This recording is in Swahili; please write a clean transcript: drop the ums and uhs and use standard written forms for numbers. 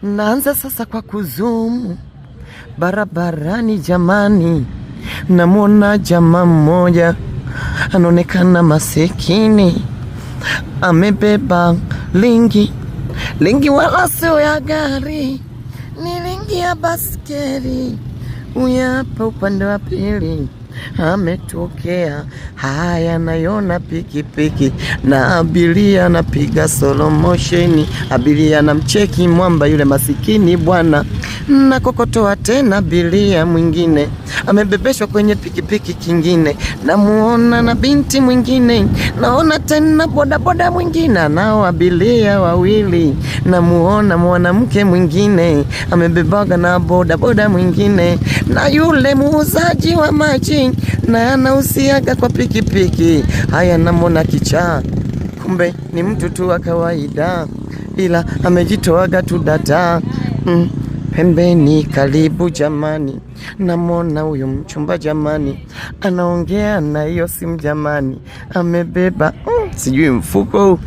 Naanza sasa kwa kuzumu barabarani jamani, namwona jamaa mmoja anaonekana masikini, amebeba lingi wala sio ya gari, ni lingi ya baskeli. Uyapa upande wa pili ametokea, haya nayona pikipiki na abiria napiga solo motion, abiria na mcheki mwamba yule masikini bwana, na kokotoa tena abiria mwingine amebebeshwa kwenye pikipiki kingine, namuona na binti mwingine, naona tena bodaboda mwingine nao abiria wawili, namuona mwanamke mwingine amebebaga na bodaboda mwingine, na yule muuzaji wa maji na anahusiaga kwa pikipiki. Haya namona kichaa, kumbe ni mtu tu wa kawaida, ila amejitoaga tu data. Pembeni karibu jamani, namona huyo mchumba jamani, anaongea na hiyo simu jamani, amebeba sijui mfuko